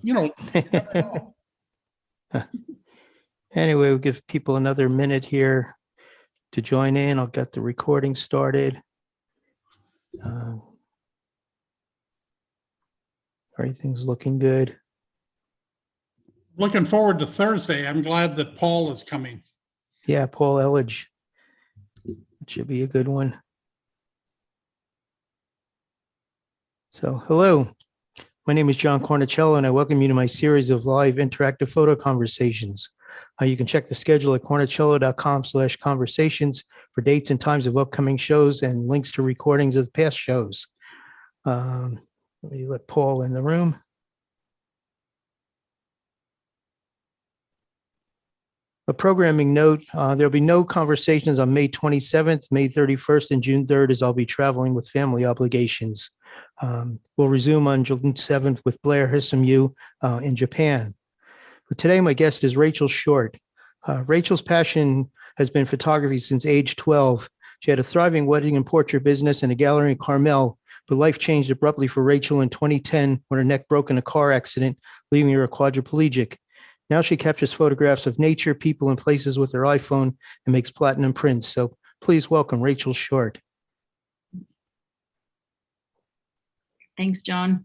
you never know. Anyway, we'll give people another minute here to join in. I'll get the recording started. Everything's looking good. Looking forward to Thursday. I'm glad that Paul is coming. Yeah, Paul Elledge. It should be a good one. So, hello. My name is John Cornicello, and I welcome you to my series of live interactive photo conversations. You can check the schedule at cornicello.com/conversations for dates and times of upcoming shows and links to recordings of past shows. Let me let Paul in the room. A programming note, there'll be no conversations on May 27th, May 31st, and June 3rd, as I'll be traveling with family obligations. We'll resume on June 7th with Blair Hissamu in Japan. But today, my guest is Rachael Short. Rachel's passion has been photography since age 12. She had a thriving wedding and portrait business and a gallery in Carmel, but life changed abruptly for Rachael in 2010 when her neck broke in a car accident, leaving her a quadriplegic. Now she captures photographs of nature, people, and places with her iPhone and makes platinum prints. So please welcome Rachael Short. Thanks, John.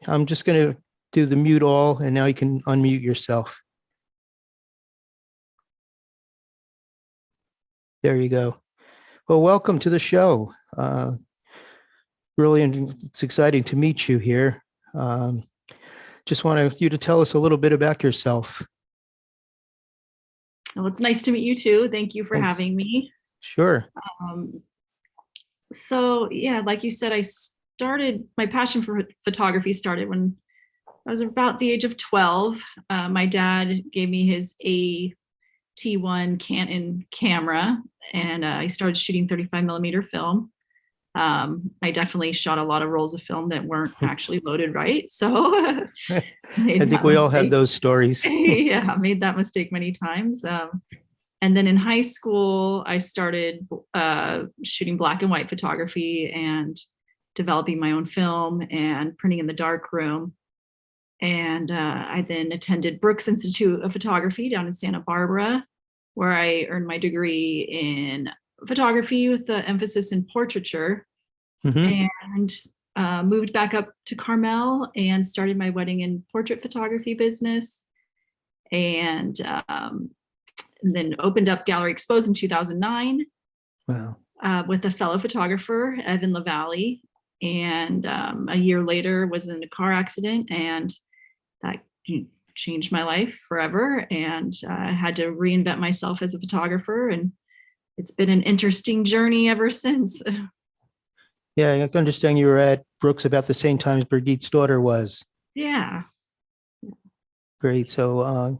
I'm just going to do the mute all, and now you can unmute yourself. There you go. Well, welcome to the show. Really, it's exciting to meet you here. Just want you to tell us a little bit about yourself. Well, it's nice to meet you too. Thank you for having me. Sure. So yeah, like you said, my passion for photography started when I was about the age of 12. My dad gave me his AT1 Canon camera, and I started shooting 35mm film. I definitely shot a lot of rolls of film that weren't actually loaded right. So I think we all have those stories. Yeah, I made that mistake many times. And then in high school, I started shooting black and white photography and developing my own film and printing in the darkroom. And I then attended Brooks Institute of Photography down in Santa Barbara, where I earned my degree in photography with the emphasis in portraiture, and moved back up to Carmel and started my wedding and portrait photography business, and then opened up Gallery Expose in 2009. Wow. With a fellow photographer, Evan LaValle, and a year later was in a car accident, and that changed my life forever, and I had to reinvent myself as a photographer, and it's been an interesting journey ever since. Yeah, I understand you were at Brooks about the same time as Brigitte's daughter was. Yeah. Great. So I'm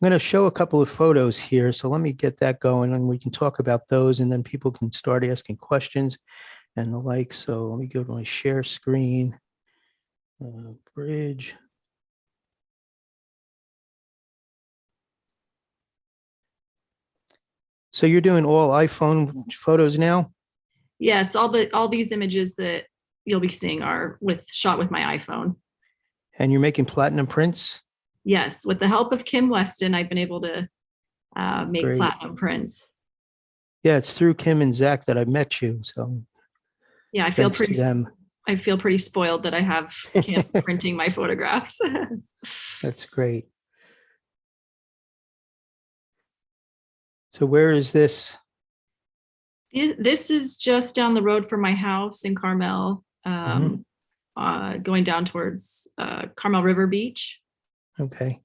going to show a couple of photos here. So let me get that going and we can talk about those, and then people can start asking questions and the like. So let me go to my share screen. Bridge. So you're doing all iPhone photos now? Yes, all these images that you'll be seeing are shot with my iPhone. And you're making platinum prints? Yes, with the help of Kim Weston, I've been able to make Great. platinum prints. Yeah, it's through Kim and Zach that I met you. So yeah, I feel pretty spoiled that I have Kim printing my photographs. That's great. So where is this? This is just down the road from my house in Carmel, going down towards Carmel River Beach. Okay.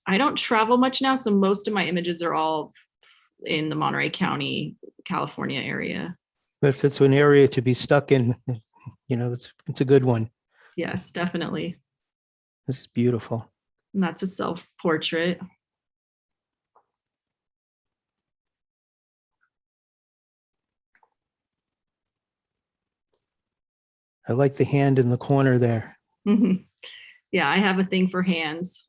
I don't travel much now, so most of my images are all in the Monterey County, California area. But if it's an area to be stuck in, it's a good one. Yes, definitely. This is beautiful. And that's a self-portrait. I like the hand in the corner there. Yeah, I have a thing for hands.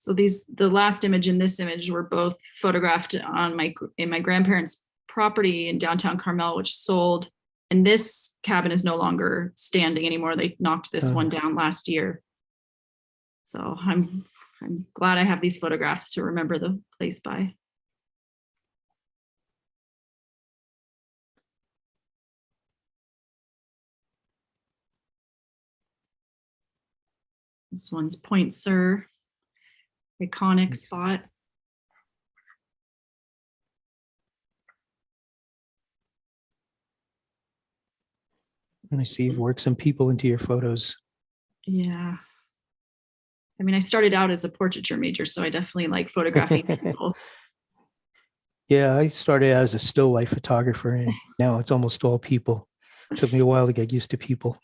So the last image and this image were both photographed in my grandparents' property in downtown Carmel, which sold. And this cabin is no longer standing anymore. They knocked this one down last year. So I'm glad I have these photographs to remember the place by. This one's Point Sur, iconic spot. And I see you've worked some people into your photos. Yeah. I mean, I started out as a portraiture major, so I definitely like photographing people. Yeah, I started out as a still life photographer, and now it's almost all people. It took me a while to get used to people.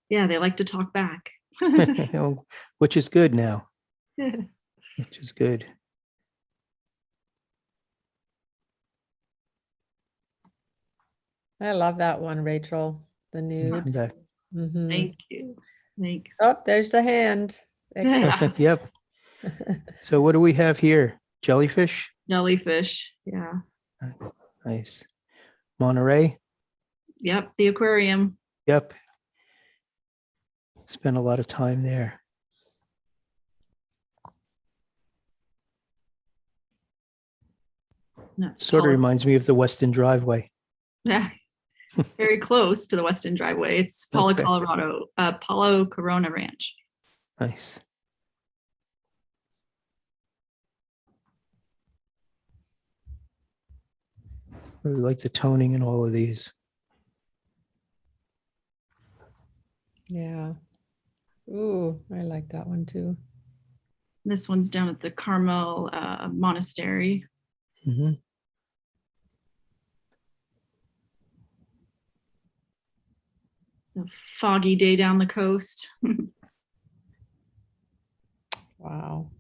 Yeah, they like to talk back. Which is good now. Which is good. I love that one, Rachel. The nude. That- Mhm. Thank you. Thanks. Oh, there's the hand. Excellent. Yep. So what do we have here? Jellyfish? Jellyfish. Yeah. Nice. Monterey? Yep. The aquarium. Yep. Spent a lot of time there. That's Sort of Palo- reminds me of the Weston Driveway. Yeah. It's very close to the Weston Driveway. It's Palo, Okay. Colorado, Palo Corona Ranch. Nice. Really like the toning in all of these. Yeah. Ooh, I like that one too. This one's down at the Carmel Monastery. Mhm. A foggy day down the coast. Wow.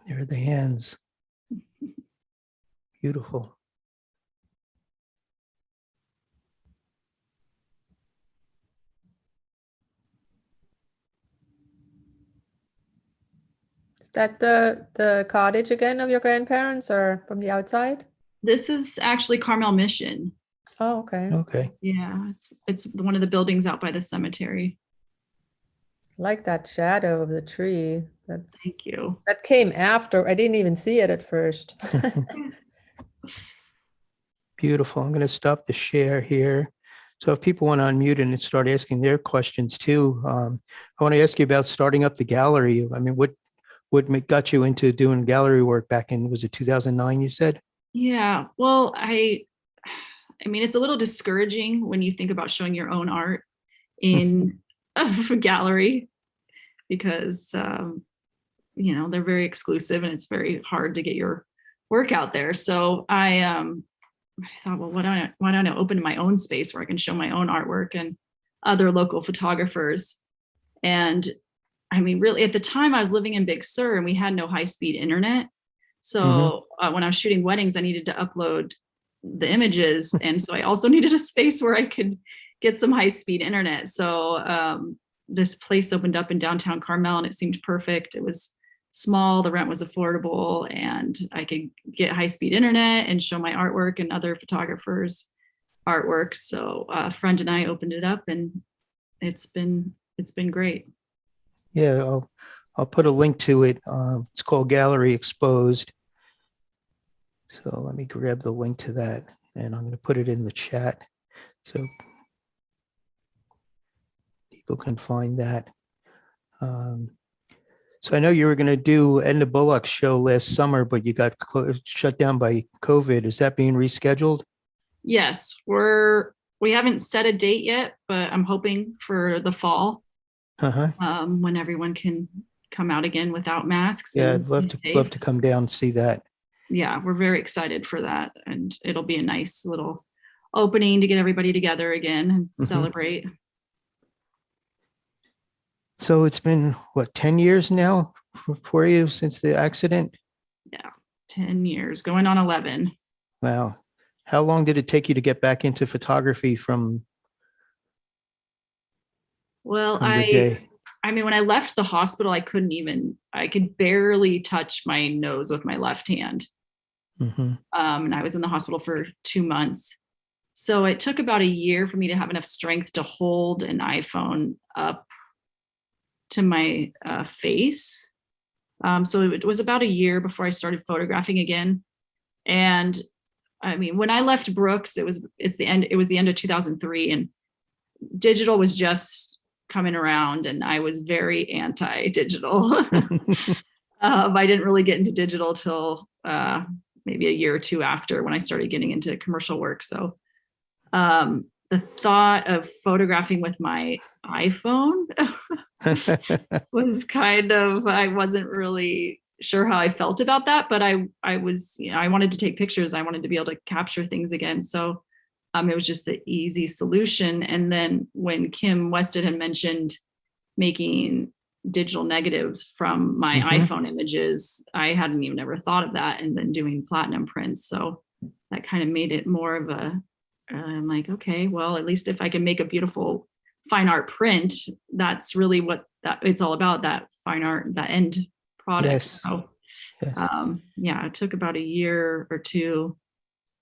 There are the hands. Beautiful. Is that the cottage again of your grandparents or from the outside? This is actually Carmel Mission. Oh, okay. Okay. Yeah, it's one of the buildings out by the cemetery. Like that shadow of the tree. Thank you. That came after. I didn't even see it at first. Beautiful. I'm going to stop the share here. So if people want to unmute and start asking their questions too, I want to ask you about starting up the gallery. I mean, what got you into doing gallery work back in, was it 2009, you said? Yeah, well, I mean, it's a little discouraging when you think about showing your own art in a gallery because, you know, they're very exclusive and it's very hard to get your work out there. So I thought, well, why don't I open my own space where I can show my own artwork and other local photographers? And I mean, really, at the time I was living in Big Sur and we had no high-speed internet. So when I was shooting weddings, I needed to upload the images. And so I also needed a space where I could get some high-speed internet. So this place opened up in downtown Carmel and it seemed perfect. It was small, the rent was affordable, and I could get high-speed internet and show my artwork and other photographers' artwork. So a friend and I opened it up and it's been great. Yeah, I'll put a link to it. It's called Gallery Exposed. So let me grab the link to that and I'm going to put it in the chat so people can find that. So I know you were going to do Edna Bullock's show last summer, but you got shut down by COVID. Is that being rescheduled? Yes, we haven't set a date yet, but I'm hoping for the fall. When everyone can come out again without masks. Yeah, and I'd love to come down and see that. Yeah, we're very excited for that. And it'll be a nice little opening to get everybody together again and celebrate. So it's been, what, 10 years now for you since the accident? Yeah. 10 years, going on 11. Wow. How long did it take you to get back into photography from Well, the I day? mean, when I left the hospital, I could barely touch my nose with my left hand. Hmm. And I was in the hospital for 2 months. So it took about a year for me to have enough strength to hold an iPhone up to my face. So it was about a year before I started photographing again. And I mean, when I left Brooks, it was the end of 2003, and digital was just coming around, and I was very anti-digital. I didn't really get into digital till maybe a year or two after, when I started getting into commercial work. So the thought of photographing with my iPhone was kind of, I wasn't really sure how I felt about that, but I was, I wanted to take pictures. I wanted to be able to capture things again. So it was just the easy solution. And then when Kim Weston had mentioned making digital negatives from my iPhone images, I hadn't even ever thought of that. And then doing platinum prints. So that kind of made it more of a, I'm like, okay, well, at least if I can make a beautiful fine art print, that's really what it's all about, that fine art, that end product. Yes. So Yes. yeah, it took about a year or two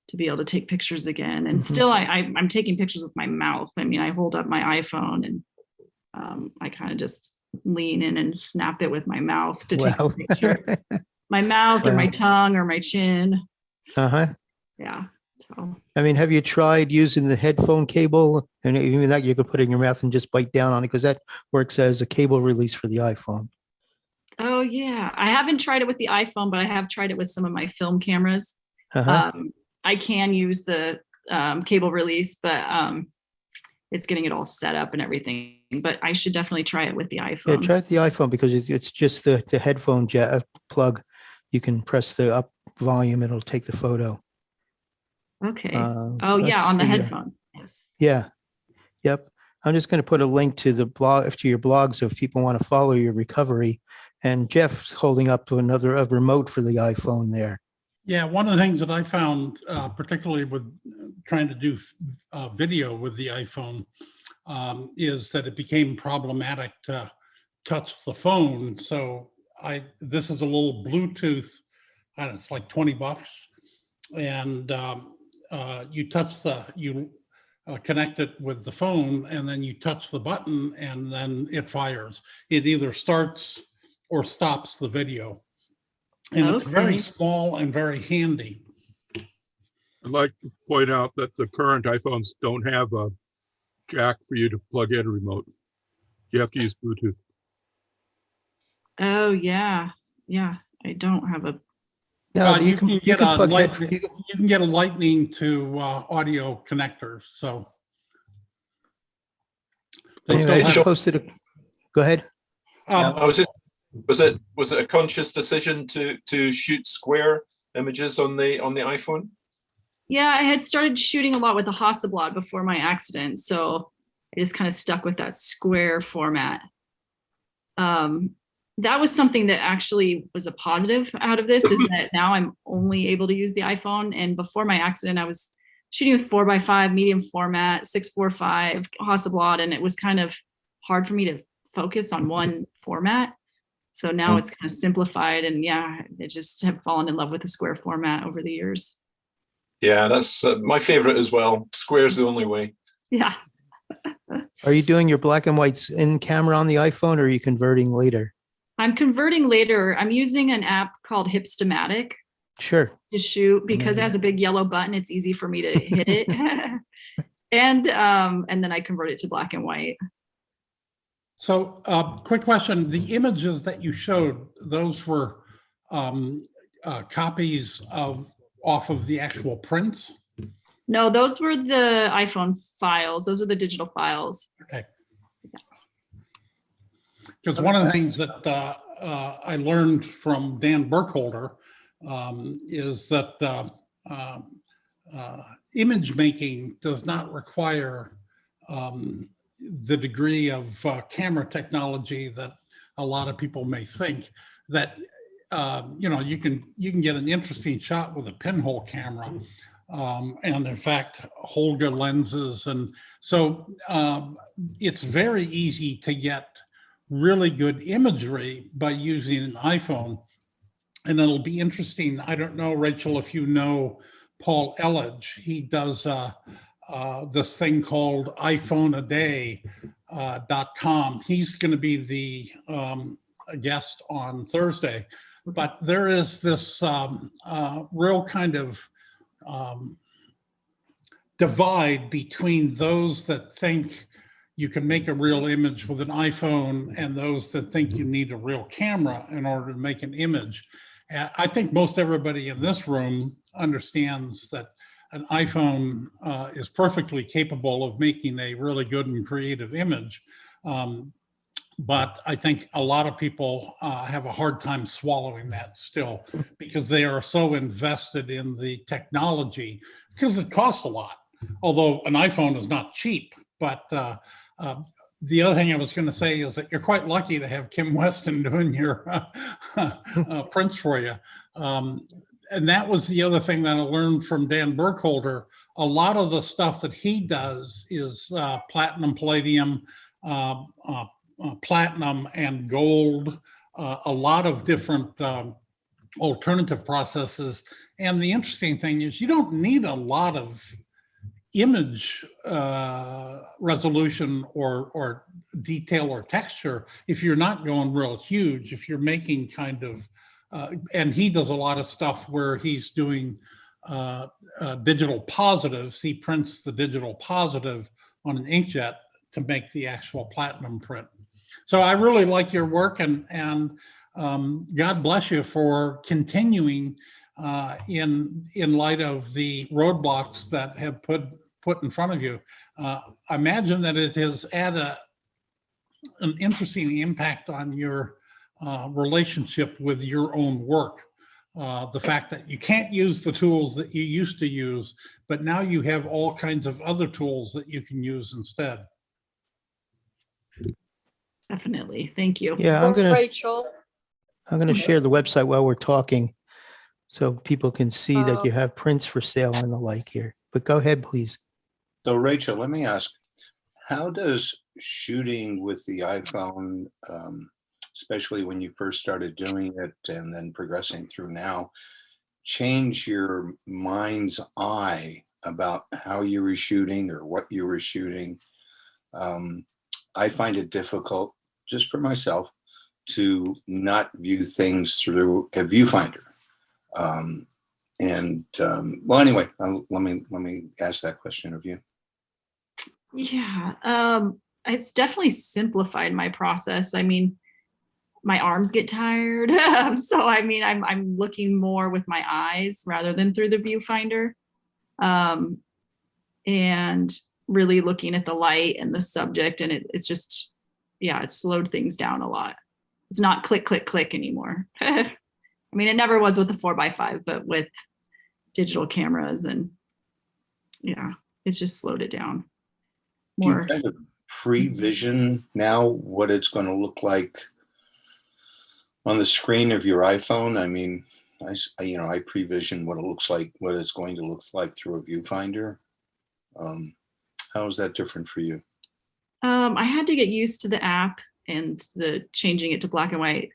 to be able to take pictures again. And still I'm taking pictures with my mouth. I mean, I hold up my iPhone and I kind of just lean in and snap it with my mouth to take a picture. My mouth or my tongue or my chin. Uh-huh. Yeah. So I mean, have you tried using the headphone cable? And even that you could put it in your mouth and just bite down on it, because that works as a cable release for the iPhone. oh yeah, I haven't tried it with the iPhone, but I have tried it with some of my film cameras. I can use the cable release, but it's getting it all set up and everything. But I should definitely try it with the iPhone. Yeah, try the iPhone, because it's just the headphone plug. You can press the up volume, it'll take the photo. Okay. Oh yeah, on the headphones. Yes. Yeah. Yep. I'm just going to put a link to the blog, to your blog, so if people want to follow your recovery. And Jeff's holding up to a remote for the iPhone there. Yeah, one of the things that I found, particularly with trying to do video with the iPhone, is that it became problematic to touch the phone. So this is a little Bluetooth, I don't know, it's like $20, and you connect it with the phone, and then you touch the button, and then it fires. It either starts or stops the video. And it's very small and very handy. I'd like to point out that the current iPhones don't have a jack for you to plug in a remote. You have to use Bluetooth. Oh yeah, yeah. I don't have a. No, you can get a Lightning to audio connector. So they still have posted. Go ahead. I was just. Was it a conscious decision to shoot square images on the iPhone? Yeah, I had started shooting a lot with the Hasselblad before my accident, so I just kind of stuck with that square format. That was something that actually was a positive out of this, is that now I'm only able to use the iPhone. And before my accident, I was shooting with 4x5 medium format, 645 Hasselblad, and it was kind of hard for me to focus on one format. So now it's kind of simplified, and yeah, I just have fallen in love with the square format over the years. Yeah, that's my favorite as well. Square's the only way. Yeah. Are you doing your black and whites in camera on the iPhone, or are you converting later? I'm converting later. I'm using an app called Hipstamatic. Sure. To shoot, because it has a big yellow button. It's easy for me to hit it. And then I convert it to black and white. So quick question, the images that you showed, those were copies off of the actual prints? No, those were the iPhone files. Those are the digital files. Okay. Because one of the things that I learned from Dan Burkholder is that image making does not require the degree of camera technology that a lot of people may think. That you know, you can get an interesting shot with a pinhole camera. And in fact, Holga lenses. And so it's very easy to get really good imagery by using an iPhone. And it'll be interesting. I don't know, Rachel, if you know Paul Elledge. He does this thing called iPhoneaday.com. He's going to be the guest on Thursday. But there is this real kind of divide between those that think you can make a real image with an iPhone and those that think you need a real camera in order to make an image. I think most everybody in this room understands that an iPhone is perfectly capable of making a really good and creative image. But I think a lot of people have a hard time swallowing that still because they are so invested in the technology because it costs a lot. Although an iPhone is not cheap, but the other thing I was going to say is that you're quite lucky to have Kim Weston doing your prints for you. And that was the other thing that I learned from Dan Burkholder. A lot of the stuff that he does is platinum, palladium, platinum and gold, a lot of different alternative processes. And the interesting thing is you don't need a lot of image resolution or detail or texture if you're not going real huge, if you're making kind of, and he does a lot of stuff where he's doing digital positives. He prints the digital positive on an inkjet to make the actual platinum print. So I really like your work, and God bless you for continuing in light of the roadblocks that have put in front of you. I imagine that it has had an interesting impact on your relationship with your own work. The fact that you can't use the tools that you used to use, but now you have all kinds of other tools that you can use instead. Definitely. Thank you. Yeah, I'm Rachel. going to share the website while we're talking so people can see that you have prints for sale and the like here. But go ahead, please. So Rachel, let me ask, how does shooting with the iPhone, especially when you first started doing it and then progressing through now, change your mind's eye about how you were shooting or what you were shooting? I find it difficult, just for myself, to not view things through a viewfinder. Well, anyway, let me ask that question of you. Yeah, it's definitely simplified my process. I mean, my arms get tired. So, I mean, I'm looking more with my eyes rather than through the viewfinder. And really looking at the light and the subject, and it's just, yeah, it's slowed things down a lot. It's not click, click, click anymore. I mean, it never was with the 4x5, but with digital cameras, and yeah, it's just slowed it down more. Do you kind of pre-vision now what it's going to look like on the screen of your iPhone? I mean, I pre-vision what it looks like, what it's going to look like through a viewfinder. How is that different for you? I had to get used to the app and the changing it to black and white.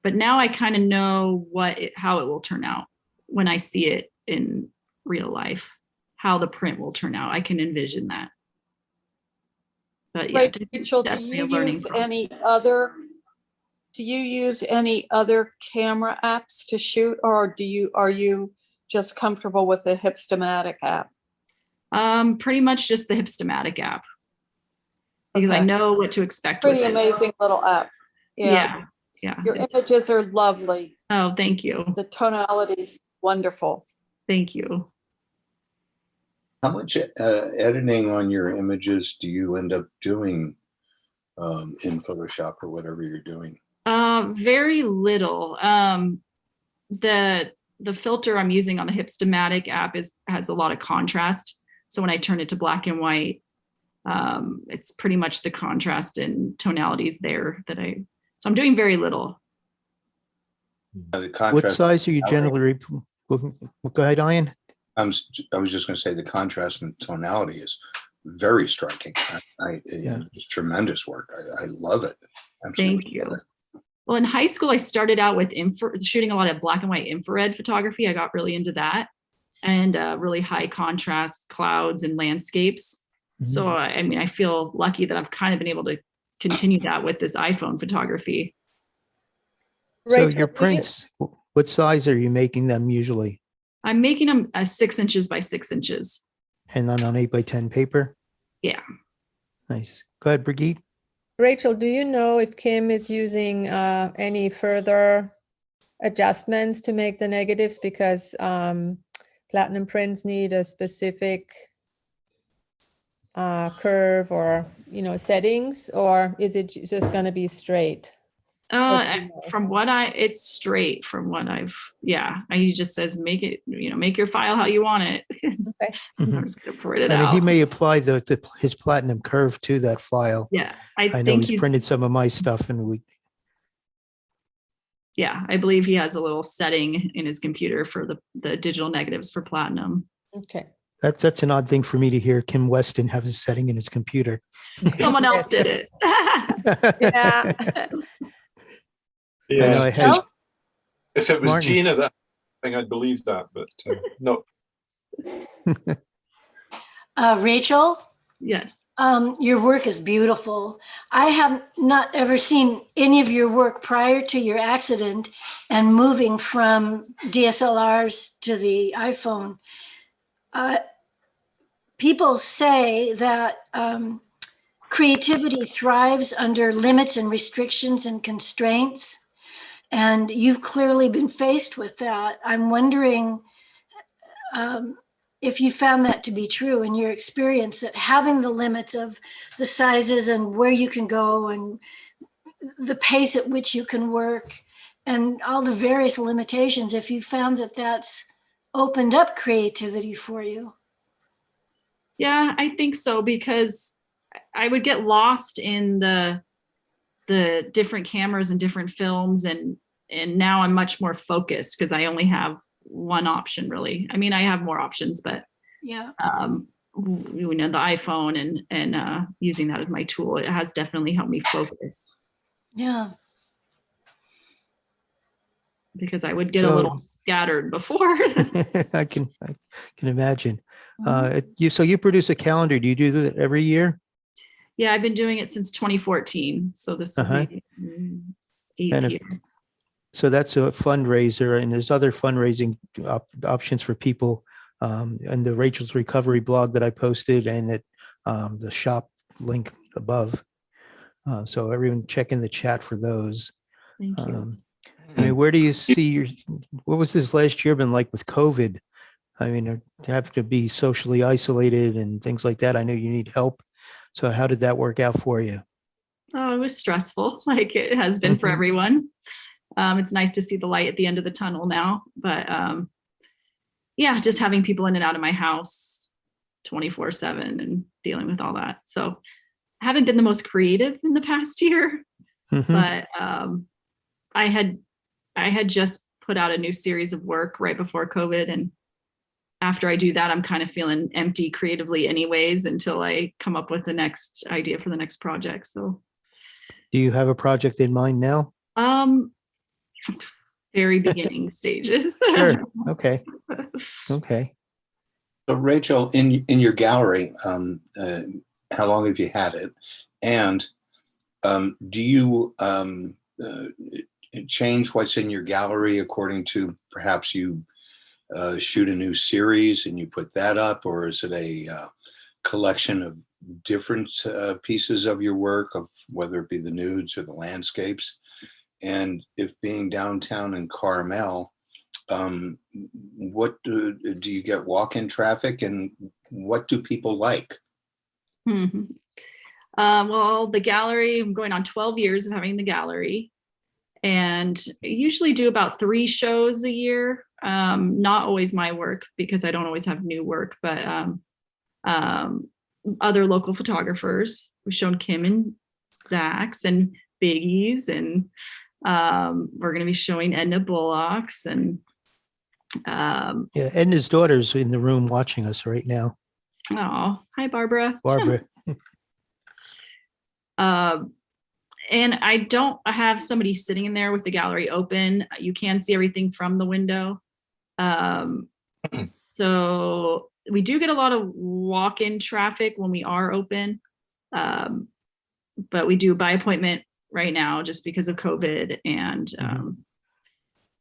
But now I kind of know how it will turn out when I see it in real life, how the print will turn out. I can envision that. But yeah, Rachel, do you use any other camera apps to shoot, or are you just comfortable with the Hipstamatic app? Pretty much just the Hipstamatic app, because I know what to expect. It's a pretty amazing little app. Yeah. Your images are lovely. Oh, thank you. The tonality is wonderful. Thank you. How much editing on your images do you end up doing in Photoshop or whatever you're doing? Very little. The filter I'm using on the Hipstamatic app has a lot of contrast. So when I turn it to black and white, it's pretty much the contrast and tonalities there so I'm doing very little. The What contrast, size are you generally, go ahead, Ian? I was just going to say the contrast and tonality is very striking. Yeah. It's tremendous work. I love it. Thank you. Well, in high school, I started out with shooting a lot of black and white infrared photography. I got really into that, and really high contrast clouds and landscapes. So, I mean, I feel lucky that I've kind of been able to continue that with this iPhone photography. So Rachel, your do you- prints, what size are you making them usually? I'm making them 6 inches by 6 inches. And then on 8x10 paper? Yeah. Nice. Go ahead, Brigitte. Rachel, do you know if Kim is using any further adjustments to make the negatives, because platinum prints need a specific curve or settings, or is it just going to be straight? From what it's straight from what he just says, make it, make your file how you want it. Okay. I'm just gonna print it I mean, out. he may apply his platinum curve to that file. Yeah, I know think he's printed some of my stuff, and I believe he has a little setting in his computer for the digital negatives for platinum. Okay. that's an odd thing for me to hear Kim Weston have a setting in his computer. Someone else did it. Yeah. I know I had Well, If it was Martin. Gina, that I think I'd believe that, but no. Rachel, Yes. your work is beautiful. I have not ever seen any of your work prior to your accident and moving from DSLRs to the iPhone. People say that creativity thrives under limits and restrictions and constraints, and you've clearly been faced with that. I'm wondering if you found that to be true in your experience, that having the limits of the sizes and where you can go and the pace at which you can work and all the various limitations, if you found that that's opened up creativity for you. Yeah, I think so, because I would get lost in the different cameras and different films, and now I'm much more focused because I only have one option, really. I mean, I have more options, but Yeah. the iPhone and using that as my tool, it has definitely helped me focus, Yeah. because I would get a So- little scattered before. I can imagine. You produce a calendar. Do you do that every year? Yeah, I've been doing it since 2014, so this will be And 8th year. So that's a fundraiser, and there's other fundraising options for people. And the Rachel's Recovery blog that I posted, and at the shop link above. So everyone check in the chat for those. Thank you. I mean, where do you see what was this last year been like with COVID? I mean, you have to be socially isolated and things like that. I know you need help. So how did that work out for you? Oh, it was stressful, like it has been for everyone. It's nice to see the light at the end of the tunnel now, but just having people in and out of my house 24/7 and dealing with all that. So I haven't been the most creative in the past year, but I had just put out a new series of work right before COVID, and after I do that, I'm kind of feeling empty creatively anyways, until I come up with the next idea for the next project. So do you have a project in mind now? Very beginning stages. Sure. Okay. So Rachel, in your gallery, how long have you had it? And do you change what's in your gallery according to perhaps you shoot a new series and you put that up, or is it a collection of different pieces of your work, of whether it be the nudes or the landscapes? And if being downtown in Carmel, what do you get walk-in traffic, and what do people like? Well, the gallery, I'm going on 12 years of having the gallery, and I usually do about 3 shows a year. Not always my work, because I don't always have new work, but other local photographers. We've shown Kim and Zach's and Biggie's and We're going to be showing Edna Bullocks and Yeah, Edna's daughter's in the room watching us right now. oh, hi Barbara. Barbara. And I don't have somebody sitting in there with the gallery open. You can see everything from the window. So we do get a lot of walk-in traffic when we are open. But we do by appointment right now just because of COVID. And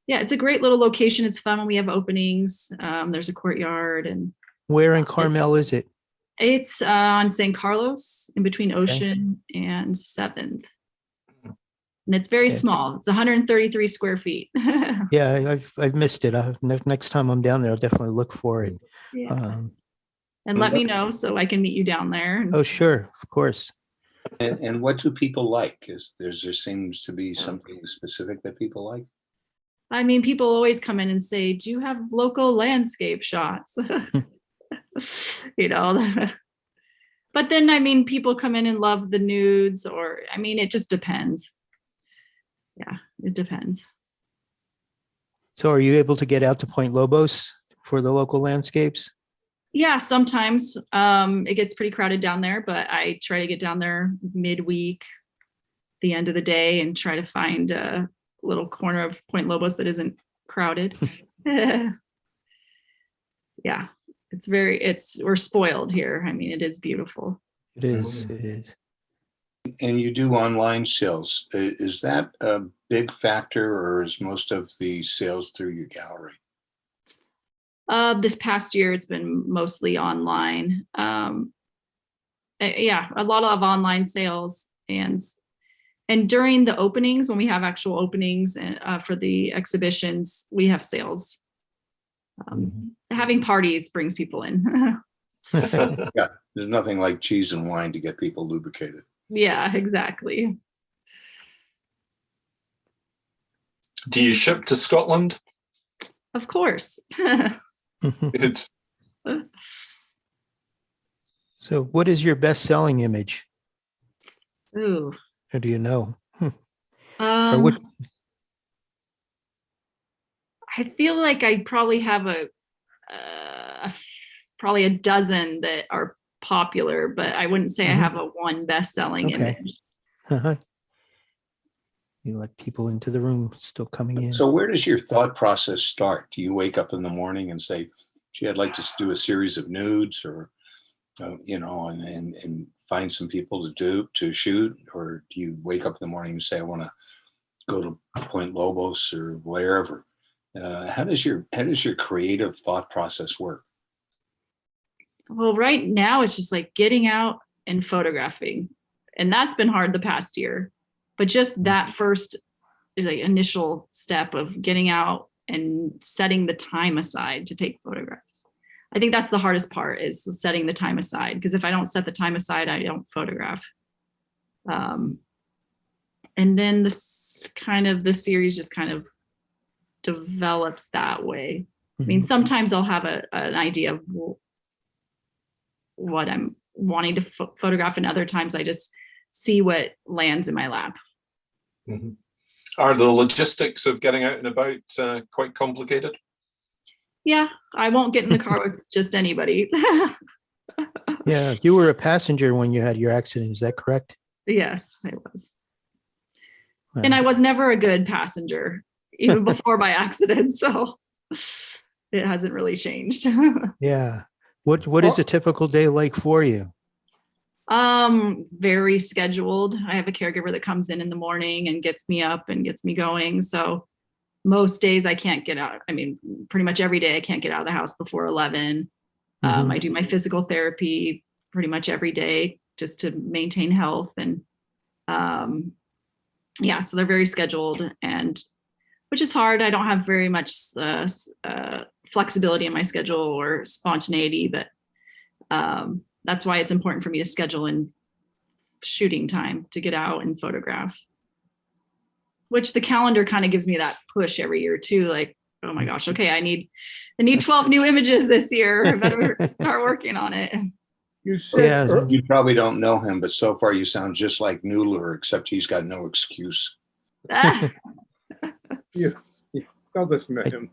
yeah, it's a great little location. It's fun when we have openings. There's a courtyard and Where in Carmel is it? it's on San Carlos in between Ocean and 7th. And it's very Okay. small. It's 133 square feet. Yeah, I've missed it. Next time I'm down there, I'll definitely look for it. Yeah. And let me know so I can meet you down there. Oh, sure, of course. And what do people like? There seems to be something specific that people like? I mean, people always come in and say, do you have local landscape shots? You know, but then, I mean, people come in and love the nudes, or, I mean, it just depends. Yeah, it depends. So are you able to get out to Point Lobos for the local landscapes? Yeah, sometimes it gets pretty crowded down there, but I try to get down there midweek, the end of the day, and try to find a little corner of Point Lobos that isn't crowded. Yeah, we're spoiled here. I mean, it is beautiful. It is, it is. And you do online sales. Is that a big factor, or is most of the sales through your gallery? This past year, it's been mostly online. Yeah, a lot of online sales, and during the openings, when we have actual openings for the exhibitions, we have sales. Having parties brings people in. Yeah, there's nothing like cheese and wine to get people lubricated. Yeah, exactly. Do you ship to Scotland? Of course. Good. So what is your best-selling image? Ooh. Or do you know? Or what? I feel like I probably have probably a dozen that are popular, but I wouldn't say I have a one best-selling image. Uh-huh. You let people into the room still coming in. So where does your thought process start? Do you wake up in the morning and say, gee, I'd like to do a series of nudes, or, you know, and find some people to shoot? Or do you wake up in the morning and say, I want to go to Point Lobos or wherever? How does your creative thought process work? Well, right now it's just like getting out and photographing. And that's been hard the past year. But just that first like initial step of getting out and setting the time aside to take photographs. I think that's the hardest part, is setting the time aside. Because if I don't set the time aside, I don't photograph. And then the series just kind of develops that way. I mean, sometimes I'll have an idea of what I'm wanting to photograph, and other times I just see what lands in my lap. Mm-hmm. Are the logistics of getting out and about quite complicated? Yeah, I won't get in the car with just anybody. Yeah, you were a passenger when you had your accident. Is that correct? Yes, I was. And I was never a good passenger, even before my accident. So it hasn't really changed. Yeah. What is a typical day like for you? Very scheduled. I have a caregiver that comes in the morning and gets me up and gets me going. So most days I can't get out. I mean, pretty much every day I can't get out of the house before 11. I do my physical therapy pretty much every day just to maintain health. And yeah, so they're very scheduled, and which is hard. I don't have very much flexibility in my schedule or spontaneity, but that's why it's important for me to schedule in shooting time to get out and photograph, which the calendar kind of gives me that push every year too. Like, oh my gosh, okay, I need 12 new images this year. I better start working on it. Yeah. You probably don't know him, but so far you sound just like Noodler, except he's got no excuse. Don't listen to him.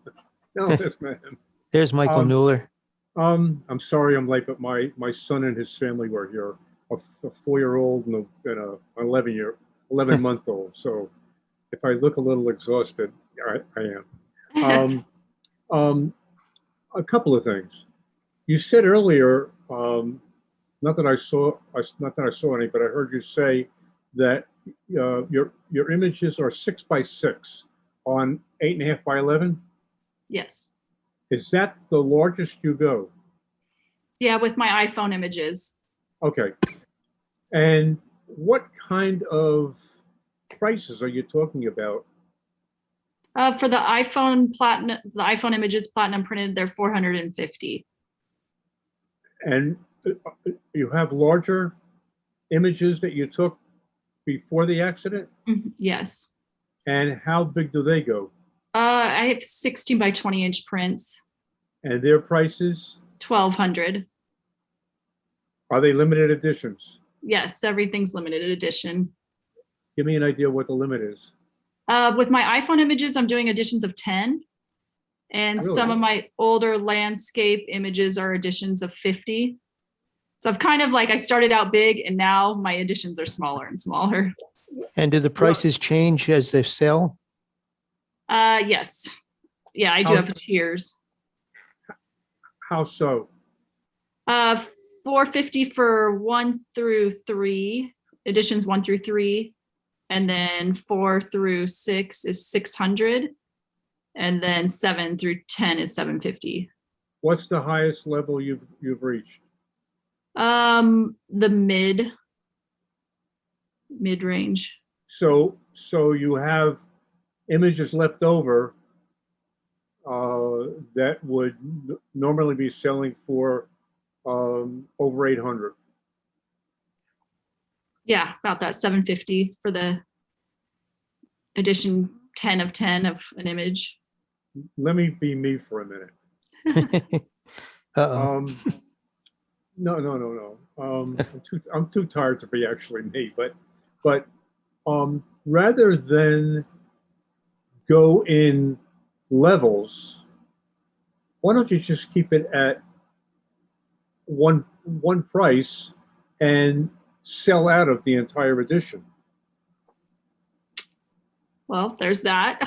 Don't listen to him. There's Michael Newler. I'm sorry I'm late, but my son and his family were here, a 4-year-old and an 11-month-old. So if I look a little exhausted, I am. A couple of things. You said earlier, not that I saw any, but I heard you say that your images are 6x6 on 8.5 by 11. Yes. Is that the largest you go? Yeah, with my iPhone images. Okay. And what kind of prices are you talking about? For the iPhone images platinum printed, they're $450. And you have larger images that you took before the accident? Yes. And how big do they go? I have 16 by 20 inch prints. And their prices? $1,200. Are they limited editions? Yes, everything's limited edition. Give me an idea what the limit is. With my iPhone images, I'm doing editions of 10. And Really? some of my older landscape images are editions of 50. So I've kind of I started out big and now my editions are smaller and smaller. And do the prices change as they sell? Yes. Yeah, I do have tiers. How so? $450 for 1 through 3, editions 1 through 3. And then 4 through 6 is $600. And then 7 through 10 is $750. What's the highest level you've reached? The mid range. So you have images left over that would normally be selling for over 800. Yeah, about that $750 for the edition 10 of 10 of an image. Let me be me for a minute. Uh-oh. No. I'm too tired to be actually me. But rather than go in levels, why don't you just keep it at one price and sell out of the entire edition? Well, there's that.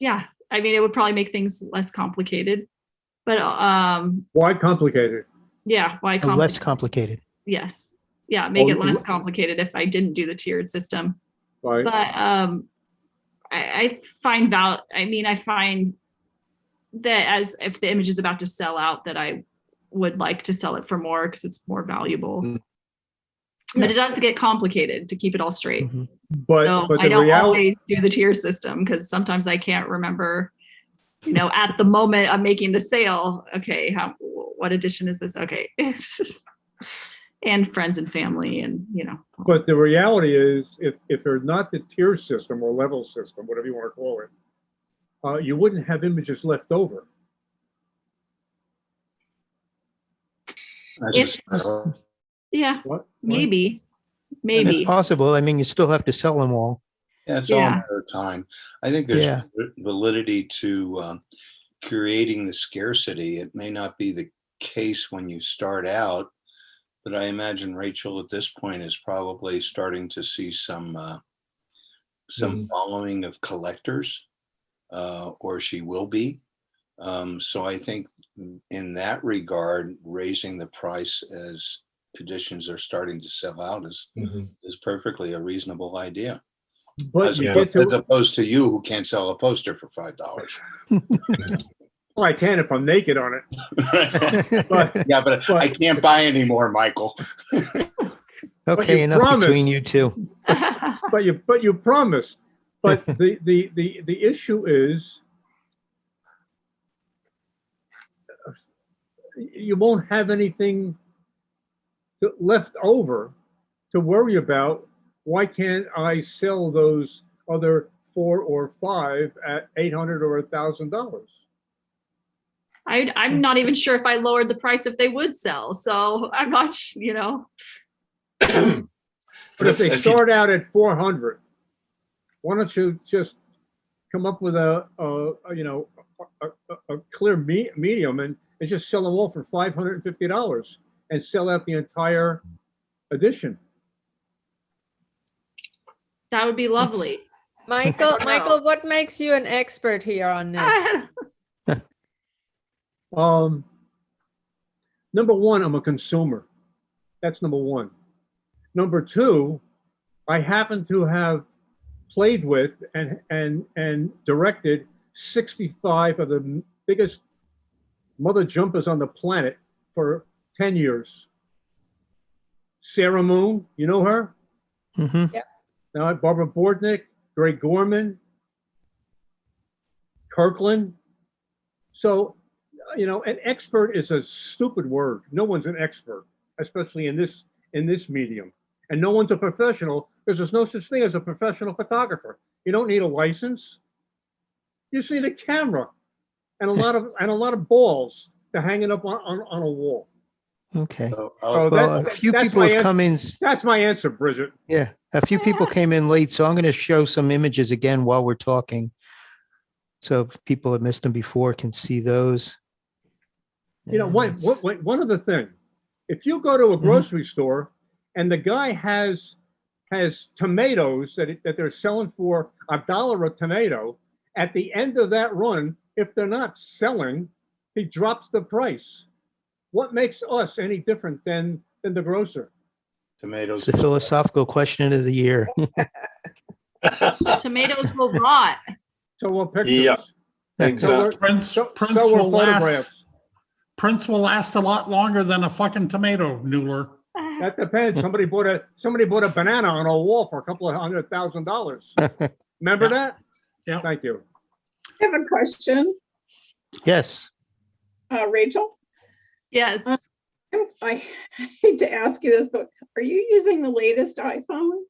Yeah, I mean, it would probably make things less complicated, but why complicated? Yeah, why complicated? Less complicated. Yes, yeah, make it less complicated if I didn't do the tiered system. Right. But I find I find that as if the image is about to sell out, that I would like to sell it for more because it's more valuable. Yeah. But it does get complicated to keep it all straight. Mm-hmm. But I don't always do the tier system because sometimes I can't remember, at the moment I'm making the sale. Okay, what edition is this? Okay. And friends and family and, But the reality is if they're not the tier system or level system, whatever you want to call it, you wouldn't have images left over. Yeah, what? Maybe. It's possible. I mean, you still have to sell them all. Yeah, it's all a matter of time. I think there's validity to curating the scarcity. It may not be the case when you start out, but I imagine Rachel at this point is probably starting to see some following of collectors, or she will be. So I think in that regard, raising the price as editions are starting to sell out is perfectly a reasonable idea. But as opposed to you who can't sell a poster for $5. Well, I can if I'm naked on it. but I can't buy anymore, Michael. Okay, enough promised. Between you two. But you promised. But the issue is you won't have anything left over to worry about. Why can't I sell those other 4 or 5 at $800 or $1,000? I'm not even sure if I lowered the price if they would sell. So I'm not, But if they start out at 400 why don't you just come up with a clear medium and just sell them all for $550 and sell out the entire edition. That would be lovely. Michael, what makes you an expert here on this? Number one, I'm a consumer. That's number one. Number two, I happen to have played with and directed 65 of the biggest mother jumpers on the planet for 10 years. Sarah Moon, you know her? Mm-hmm. Yep. Now, Barbara Bordnick, Greg Gorman, Kirkland. So, an expert is a stupid word. No one's an expert, especially in this medium. And no one's a professional because there's no such thing as a professional photographer. You don't need a license. You just need a camera and a lot of balls to hang it up on a wall. Okay. So, Well, a few people have come in. That's my answer, Bridget. Yeah, a few people came in late, so I'm going to show some images again while we're talking. So if people have missed them before can see those. One other thing, if you go to a grocery store and the guy has tomatoes that they're selling for $1 a tomato, at the end of that run, if they're not selling, he drops the price. What makes us any different than the grocer? tomatoes. It's the philosophical question of the year. Tomatoes will rot. So we'll pictures. Yeah, exactly. Prints we're will last. photographs. Prints will last a lot longer than a fucking tomato, Mueller. That depends. Somebody bought a banana on a wall for a couple of $100,000. Remember that? Yeah. Thank you. I have a question, Yes. Rachel. Yes. I hate to ask you this, but are you using the latest iPhone?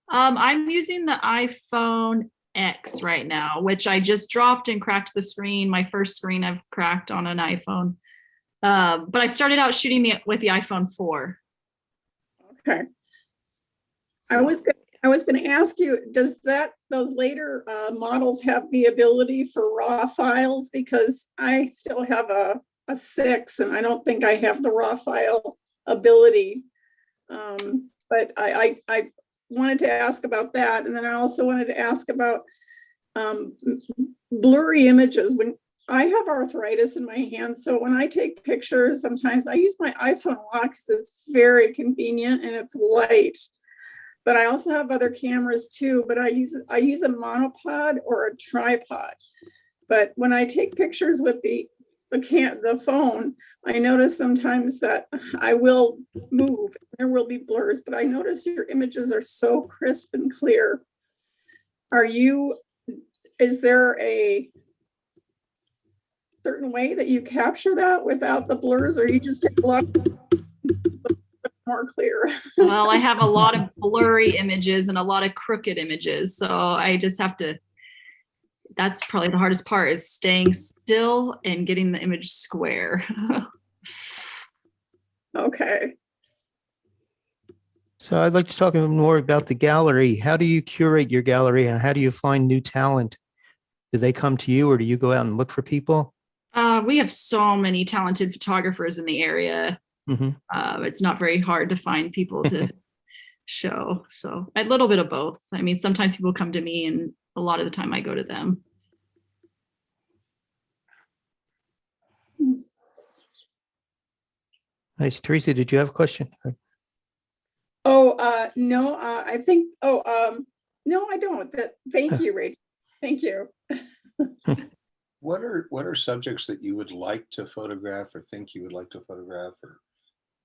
I'm using the iPhone X right now, which I just dropped and cracked the screen. My first screen I've cracked on an iPhone. But I started out shooting with the iPhone 4. Okay. I was going to ask you, does those later models have the ability for RAW files? Because I still have a 6 and I don't think I have the RAW file ability. But I wanted to ask about that. And then I also wanted to ask about blurry images. When I have arthritis in my hands, so when I take pictures, sometimes I use my iPhone a lot because it's very convenient and it's light. But I also have other cameras too, but I use a monopod or a tripod. But when I take pictures with the phone, I notice sometimes that I will move. There will be blurs, but I notice your images are so crisp and clear. Is there a certain way that you capture that without the blurs, or you just take a lot more clear? Well, I have a lot of blurry images and a lot of crooked images. So I just have to, that's probably the hardest part, is staying still and getting the image square. Okay. So I'd like to talk a little more about the gallery. How do you curate your gallery and how do you find new talent? Do they come to you or do you go out and look for people? We have so many talented photographers in the area. Mm-hmm. It's not very hard to find people to show. So a little bit of both. I mean, sometimes people come to me and a lot of the time I go to them. Nice. Teresa, did you have a question? No, I think, no, I don't. Thank you, Rachel. Thank you. What are subjects that you would like to photograph or think you would like to photograph or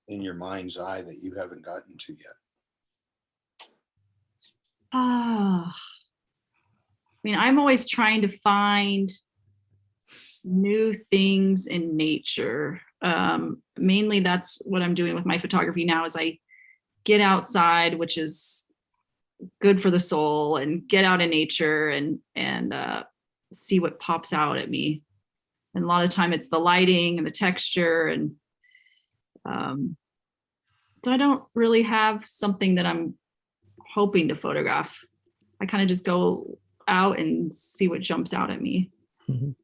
in your mind's eye that you haven't gotten to yet? I mean, I'm always trying to find new things in nature. Mainly that's what I'm doing with my photography now, is I get outside, which is good for the soul, and get out in nature and see what pops out at me. And a lot of the time it's the lighting and the texture. And so I don't really have something that I'm hoping to photograph. I kind of just go out and see what jumps out at me. Mhm.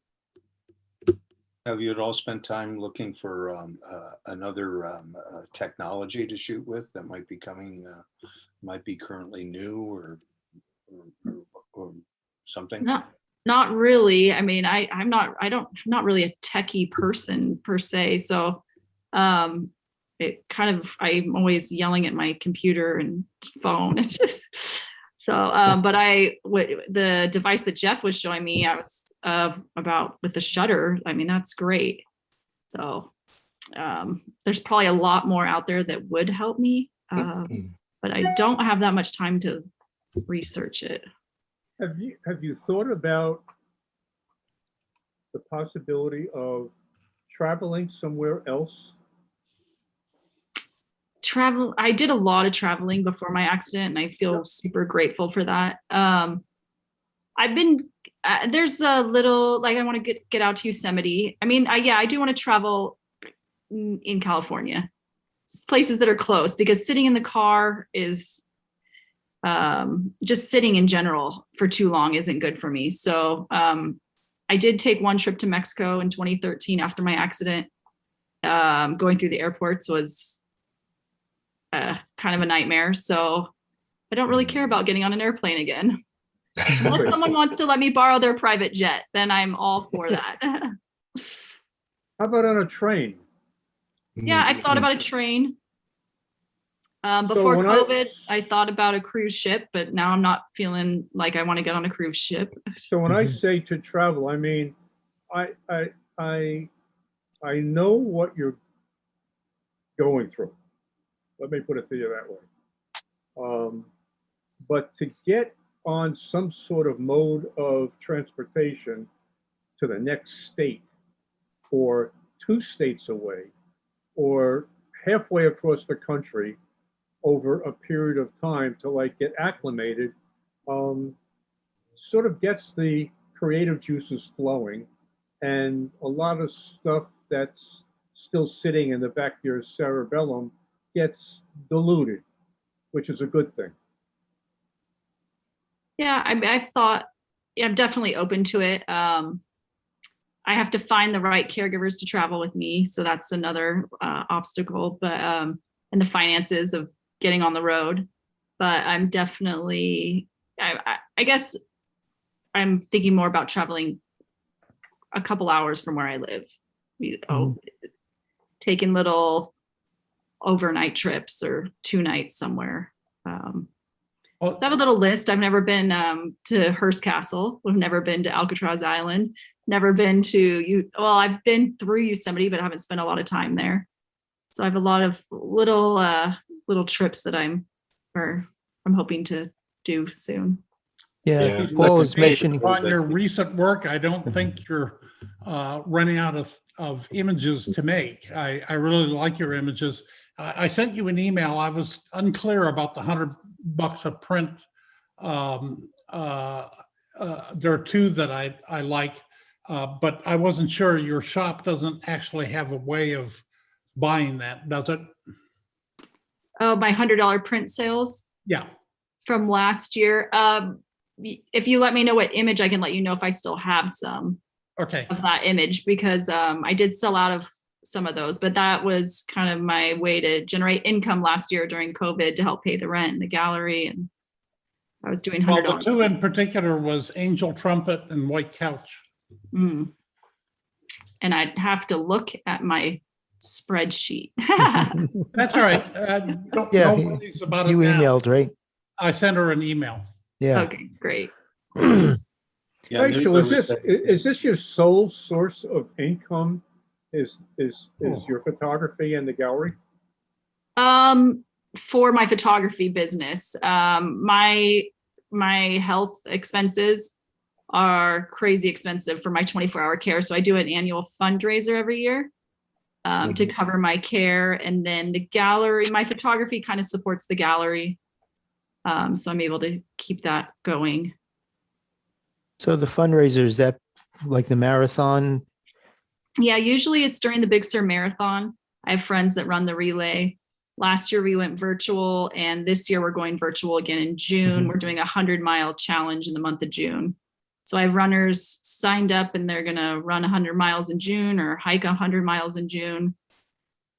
Have you at all spent time looking for another technology to shoot with that might be coming, might be currently new or something? Not really. I mean, I'm not really a techie person per se. So it kind of, I'm always yelling at my computer and phone. It's just so but the device that Jeff was showing me, I was about with the shutter. I mean, that's great. So there's probably a lot more out there that would help me. But I don't have that much time to research it. Have you thought about the possibility of traveling somewhere else? I did a lot of traveling before my accident, and I feel super grateful for that. I've been there's a little, like, I want to get out to Yosemite. I mean, I do want to travel in California, places that are close, because sitting in the car is just sitting in general for too long isn't good for me. So I did take one trip to Mexico in 2013 after my accident. Going through the airports was kind of a nightmare. So I don't really care about getting on an airplane again. Unless someone wants to let me borrow their private jet, then I'm all for that. How about on a train? Yeah, I thought about a train. Before when COVID, I thought about a cruise ship, but now I'm not feeling like I want to get on a cruise ship. So when I say to travel, I mean, I know what you're going through. Let me put it to you that way. But to get on some sort of mode of transportation to the next state, or 2 states away, or halfway across the country over a period of time to like get acclimated, sort of gets the creative juices flowing, and a lot of stuff that's still sitting in the back of your cerebellum gets diluted, which is a good thing. Yeah, I thought, yeah, I'm definitely open to it. I have to find the right caregivers to travel with me, so that's another obstacle. But and the finances of getting on the road. But I'm definitely, I guess, I'm thinking more about traveling a couple hours from where I live. Taking little overnight trips or 2 nights somewhere. So I have a little list. I've never been to Hearst Castle. We've never been to Alcatraz Island. Never been to I've been through Yosemite, but I haven't spent a lot of time there. So I have a lot of little trips that I'm hoping to do soon. Yeah, Paul was mentioning. On your recent work, I don't think you're running out of images to make. I really like your images. I sent you an email. I was unclear about the $100 a print. There are 2 that I like, but I wasn't sure. Your shop doesn't actually have a way of buying that, does it? Oh, my $100 print sales? Yeah. From last year. If you let me know what image, I can let you know if I still have some of that image, because I did sell out of some of those, but that was kind of my way to generate income last year during COVID to help pay the rent in the gallery. And I was doing $100. Well, the 2 in particular was Angel Trumpet and White Couch. And I'd have to look at my spreadsheet. That's all right. Don't worry about it. You emailed, right? I sent her an email. Yeah. Okay, great. Rachel, is this your sole source of income? Is your photography and the gallery? For my photography business, my health expenses are crazy expensive for my 24-hour care. So I do an annual fundraiser every year to cover my care. And then the gallery, my photography kind of supports the gallery. So I'm able to keep that going. So the fundraiser, is that like the marathon? Yeah, usually it's during the Big Sur Marathon. I have friends that run the relay. Last year we went virtual, and this year we're going virtual again in June. Mhm. We're doing a 100-mile challenge in the month of June. So I have runners signed up, and they're going to run 100 miles in June or hike 100 miles in June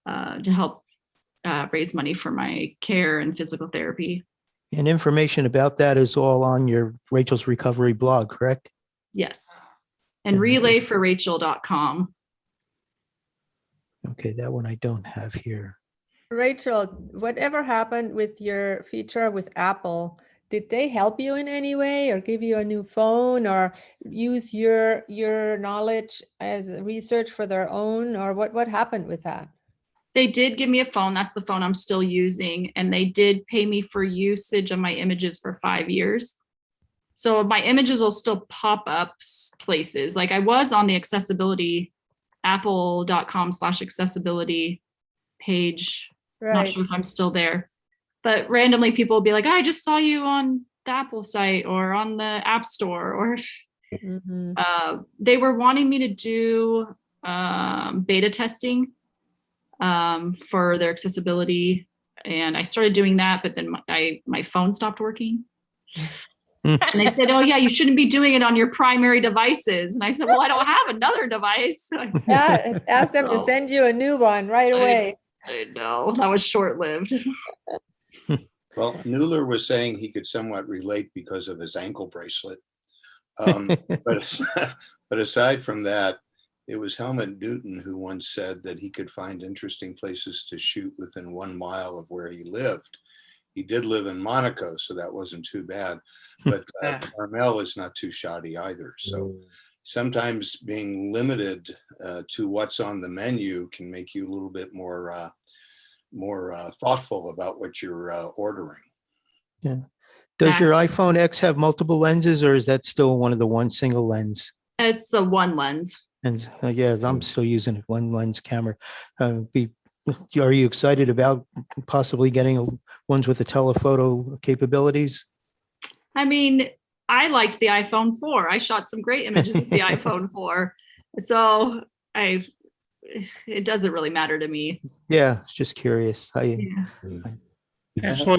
to help raise money for my care and physical therapy. And information about that is all on your Rachel's Recovery blog, correct? Yes. And Mhm. relayforrachel.com. Okay, that one I don't have here. Rachel, whatever happened with your feature with Apple? Did they help you in any way, or give you a new phone, or use your knowledge as research for their own, or what happened with that? They did give me a phone. That's the phone I'm still using. And they did pay me for usage of my images for 5 years. So my images will still pop up places. Like I was on the accessibility, apple.com/accessibility page. Not Right. sure if I'm still there. But randomly people will be like, I just saw you on the Apple site or on the App Store. Or Mhm. they were wanting me to do beta testing for their accessibility, and I started doing that, but then my phone stopped working. And they said, oh yeah, you shouldn't be doing it on your primary devices. And I said, well, I don't have another device. Yeah, ask them to So, send you a new one right away. I know that was short-lived. Well, Mueller was saying he could somewhat relate because of his ankle bracelet. But aside from that, it was Helmut Newton who once said that he could find interesting places to shoot within 1 mile of where he lived. He did live in Monaco, so that wasn't too bad. But Carmel is not too shoddy either. So sometimes being limited to what's on the menu can make you a little bit more thoughtful about what you're ordering. Yeah. Does your iPhone X have multiple lenses, or is that still one of the one single lens? It's the one lens. And yeah, I'm still using a one lens camera. Are you excited about possibly getting ones with the telephoto capabilities? I mean, I liked the iPhone 4. I shot some great images with the iPhone 4. So it doesn't really matter to me. Yeah, just curious. Actually,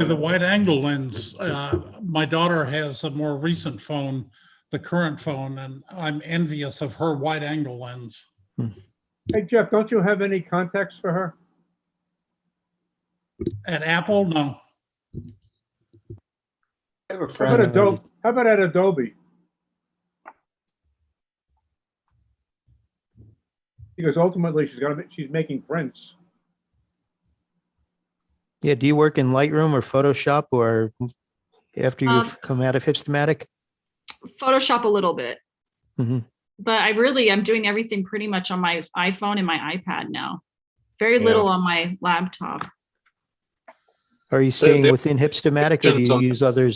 the wide angle lens, my daughter has a more recent phone, the current phone, and I'm envious of her wide angle lens. Hey, Jeff, don't you have any contacts for her? At Apple, no. I have a How friend. about Adobe? How about at Adobe? Because ultimately she's making prints. Yeah, do you work in Lightroom or Photoshop, or after you've come out of Hipstamatic? Photoshop a little bit. Mhm. But I'm doing everything pretty much on my iPhone and my iPad now. Very little on my laptop. Are you staying within Hipstamatic, or do you use other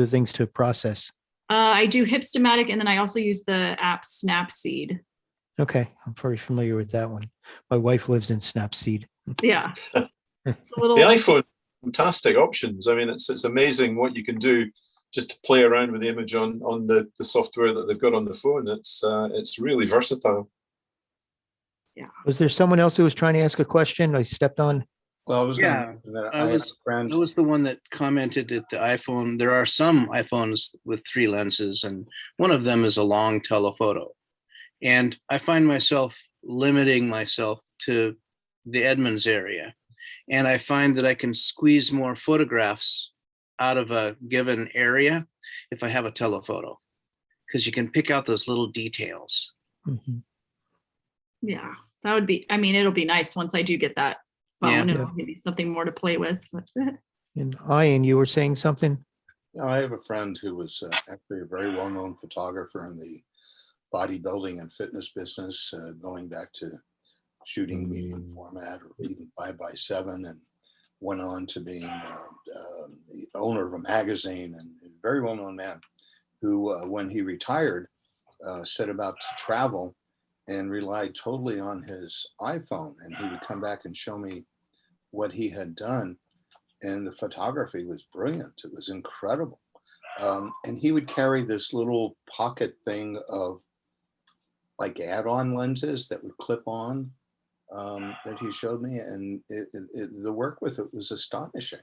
things to process? I do Hipstamatic, and then I also use the app Snapseed. Okay, I'm very familiar with that one. My wife lives in Snapseed. Yeah. It's a little... The iPhone, fantastic options. I mean, it's amazing what you can do just to play around with the image on the software that they've got on the phone. It's really versatile. Yeah. Was there someone else who was trying to ask a question? I stepped on. Well, I was going to Yeah, mention that I was the one that commented that the iPhone, there are some iPhones with 3 lenses, and one of them is a long telephoto. And I find myself limiting myself to the Edmonds area. And I find that I can squeeze more photographs out of a given area if I have a telephoto, because you can pick out those little details. Mm-hmm. Yeah, that would be, I mean, it'll be nice once I do get that phone. Yeah. It'll give me something more to play with. And Ian, you were saying something? No, I have a friend who was actually a very well-known photographer in the bodybuilding and fitness business, going back to shooting medium format or even 5x7, and went on to being the owner of a magazine, and a very well-known man who, when he retired, set about to travel and relied totally on his iPhone. And he would come back and show me what he had done. And the photography was brilliant. It was incredible. And he would carry this little pocket thing of like add-on lenses that would clip on. that he showed me, and the work with it was astonishing.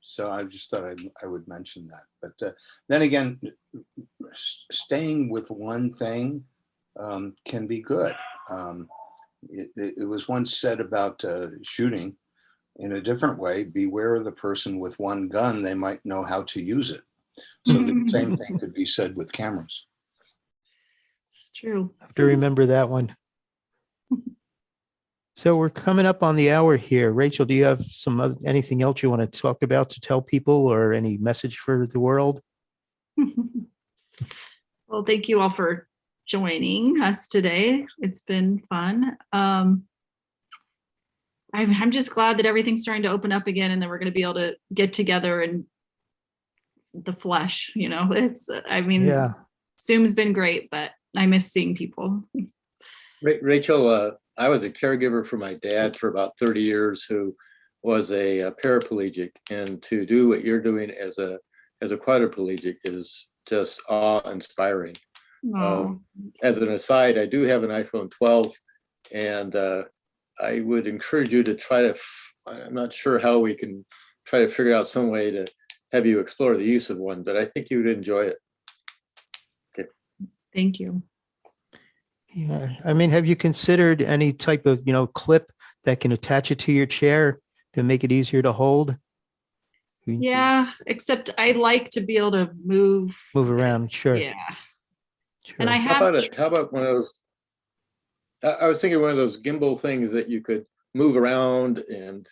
So I just thought I would mention that. But then again, staying with one thing can be good. It was once said about shooting in a different way: beware of the person with one gun, they might know how to use it. So the same thing could be said with cameras. It's true. I have to remember that one. So we're coming up on the hour here. Rachel, do you have anything else you want to talk about to tell people, or any message for the world? Well, thank you all for joining us today. It's been fun. I'm just glad that everything's starting to open up again, and that we're going to be able to get together in the flesh. Yeah. Zoom's been great, but I miss seeing people. Rachel, I was a caregiver for my dad for about 30 years, who was a paraplegic, and to do what you're doing as a quadriplegic is just awe-inspiring. As an aside, I do have an iPhone 12, and I would encourage you to try to, I'm not sure how we can try to figure out some way to have you explore the use of one, but I think you would enjoy it. Okay. Thank you. Yeah. I mean, have you considered any type of, clip that can attach it to your chair to make it easier to hold? Yeah, except I'd like to be able to move around. Sure. Yeah. Sure. And I have. How about one of those? I was thinking one of those gimbal things that you could move around, and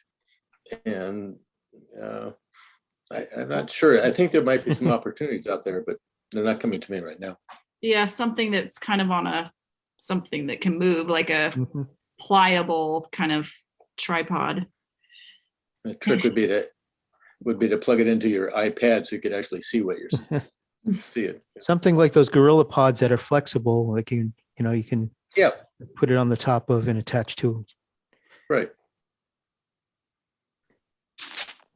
I'm not sure. I think there might be some opportunities out there, but they're not coming to me right now. Yeah, something that's kind of something that can move, like a pliable kind of tripod. The trick would be to plug it into your iPad so you could actually see what you're see it. Something like those Gorilla Pods that are flexible, like you can put it on the top of and attach to. Right.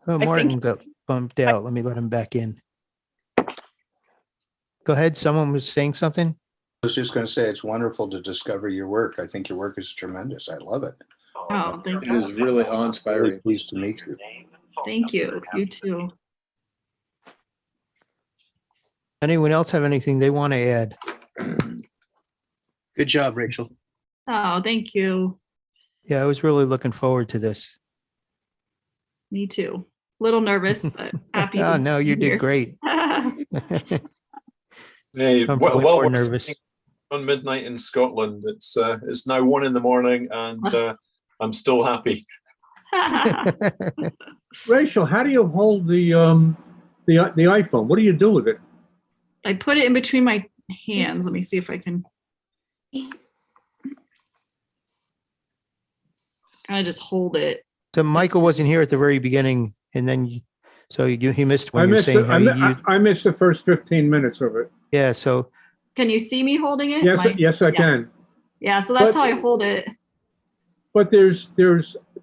Oh, Martin got bumped out. Let me let him back in. Go ahead. Someone was saying something. I was just going to say, it's wonderful to discover your work. I think your work is tremendous. I love it. Oh, thank It you. is really awe-inspiring. Really pleased to meet you. Thank you. You too. Anyone else have anything they want to add? Good job, Rachel. Oh, thank you. Yeah, I was really looking forward to this. Me too. A little nervous, but happy. Oh, to no, be you here. did great. Hey, I'm well, more we're nervous. on midnight in Scotland. It's now 1 a.m, and I'm still happy. Rachel, how do you hold the iPhone? What do you do with it? I put it in between my hands. Let me see if I can. I just hold it. So Michael wasn't here at the very beginning, and then he missed when you were saying how you used. I missed the first 15 minutes of it. Yeah. So. Can you see me holding it? Yes, I can. Yeah. So that's how I hold it. But there's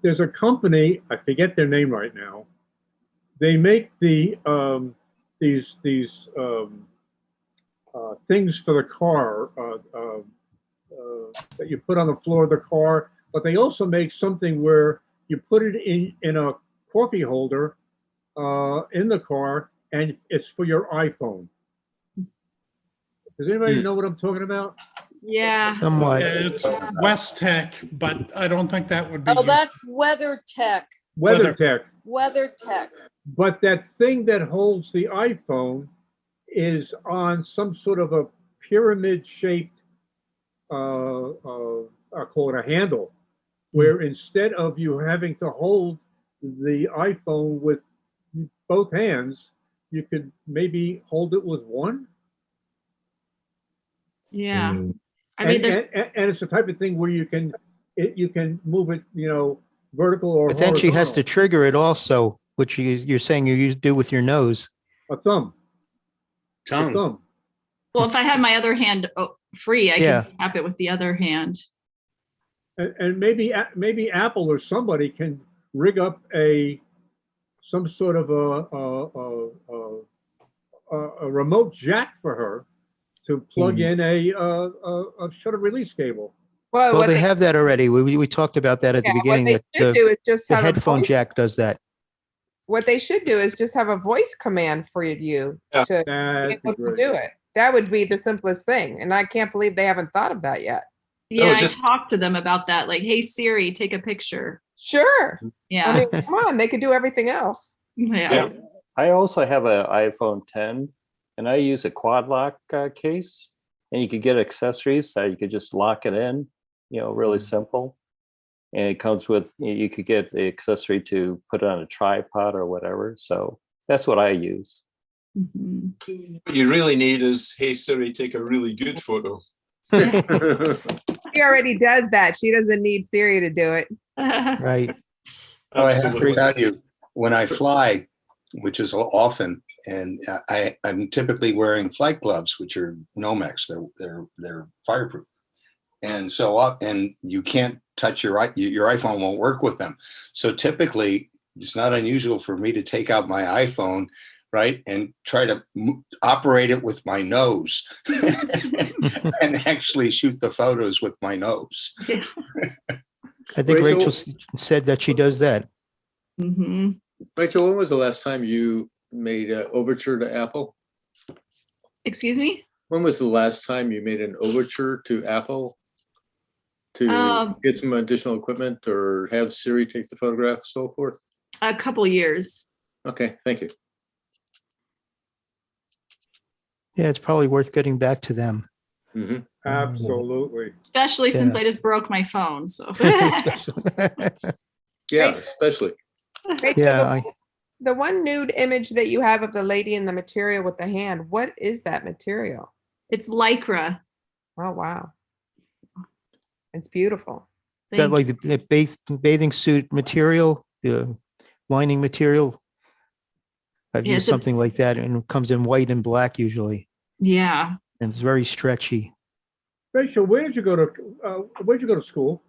a company, I forget their name right now. They make these things for the car that you put on the floor of the car. But they also make something where you put it in a coffee holder in the car, and it's for your iPhone. Does anybody know what I'm talking about? Yeah. Somewhat. It's West Tech, but I don't think that would be. Oh, that's WeatherTech. WeatherTech. But that thing that holds the iPhone is on some sort of a pyramid-shaped, I'll call it a handle, where instead of you having to hold the iPhone with both hands, you could maybe hold it with one. Yeah. I And mean, it's the type of thing where you can move it, vertical or But then she has to horizontal. trigger it also, which you're saying you do with your nose. A thumb. Tongue. A thumb. well, if I had my other hand free, I Yeah. can tap it with the other hand. And maybe Apple or somebody can rig up some sort of a remote jack for her to plug in a shutter release cable. Well, Well, what they have that already. We talked about that at the yeah, what beginning. they That should do is just the have a headphone voice, jack does that. what they should do is just have a voice command for you Yeah. to be That'd be able to great. do it. That would be the simplest thing. And I can't believe they haven't thought of that yet. Yeah, I just- talked to them about that. Like, hey Siri, take a picture. Sure. Yeah. I mean, come on, they could do everything else. Yeah. I also have an iPhone 10, and I use a quad lock case, and you could get accessories that you could just lock it in, really simple. And it comes with, you could get the accessory to put it on a tripod or whatever. So that's what I use. Mhm. What you really need is, hey Siri, take a really good photo. She already does that. She doesn't need Siri to do it. Right. Oh, I have to Absolutely. tell you, when I fly, which is often, and I'm typically wearing flight gloves, which are Nomex. They're fireproof, and and you can't touch your iPhone won't work with them. So typically, it's not unusual for me to take out my iPhone, right, and try to operate it with my nose, and actually shoot the photos with my nose. Yeah. I think Rachel- Rachel said that she does that. Mm-hmm. Rachel, when was the last time you made an overture to Apple? Excuse me? When was the last time you made an overture to Apple to get some additional equipment or have Siri take the photograph, so forth? A couple years. Okay, thank you. Yeah, it's probably worth getting back to them. Mm-hmm. Absolutely. Especially since Yeah. I just broke my phone. So Yeah, especially. Rachel, Yeah, the one nude image that you have of the lady in the material with the hand, what is that material? it's Lycra. Oh, wow. It's beautiful. is that Thank like the bathing suit material, the lining material? I've Yeah, used it's a- something like that, and it comes in white and black usually, Yeah. and it's very stretchy. Rachel, where did you go to school?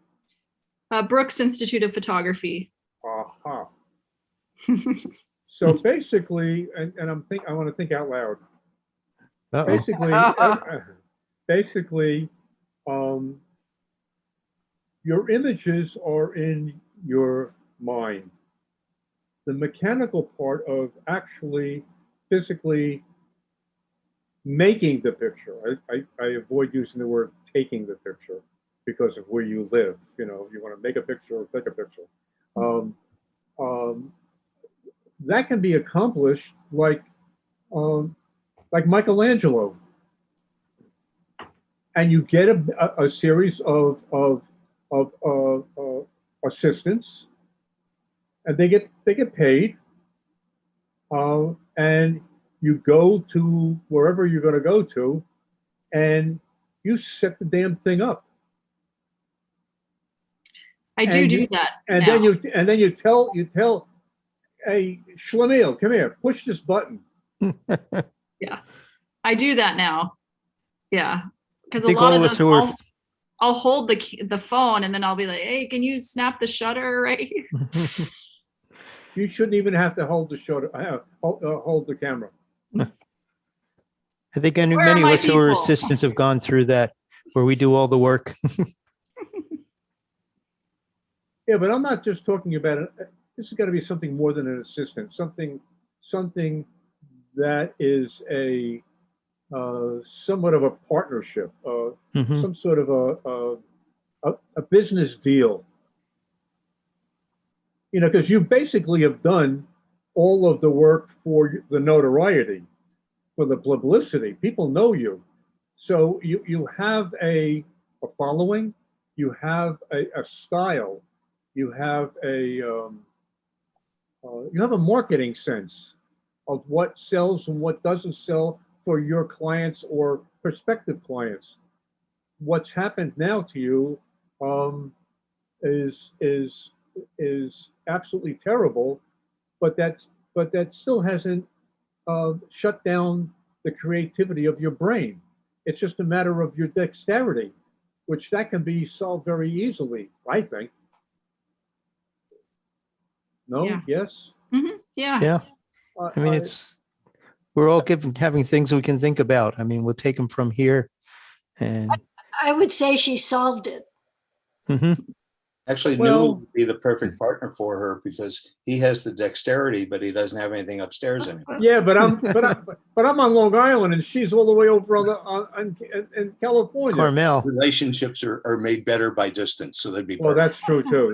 Brooks Institute of Photography. Aha. So basically, and I want to think out loud. Uh-oh. Basically, your images are in your mind. The mechanical part of actually physically making the picture. I avoid using the word taking the picture because of where you live. You want to make a picture or take a picture. That can be accomplished like Michelangelo. And you get a series of assistants, and they get paid, and you go to wherever you're going to go to, and you set the damn thing up. I do that. And now. then you tell, hey, Schlemiel, come here, push this button. Yeah. I do that now. Yeah. Because a think lot all of of us those, who are I'll hold the phone and then I'll be like, hey, can you snap the shutter right here? You shouldn't even have to hold the shutter, hold the camera. I think Where are many of my us who are people? assistants have gone through that, where we do all the work. Yeah, but I'm not just talking about it. This has got to be something more than an assistant, something that is a somewhat of a partnership, Mhm. some sort of a business deal. Because you basically have done all of the work for the notoriety, for the publicity. People know you, so you have a following, you have a style, you have a marketing sense of what sells and what doesn't sell for your clients or prospective clients. What's happened now to you is absolutely terrible, but that still hasn't shut down the creativity of your brain. It's just a matter of your dexterity, which that can be solved very easily, I think. No? Yeah. Yes? Mhm. Yeah. Yeah. I mean, we're all having things we can think about. I mean, we'll take them from here, and I would say she solved it. Mhm. Actually, Well- Newell would be the perfect partner for her because he has the dexterity, but he doesn't have anything upstairs anymore. Yeah, but I'm on Long Island and she's all the way over in California. Carmel. Relationships are made better by distance, so they'd be Well, perfect. that's true too.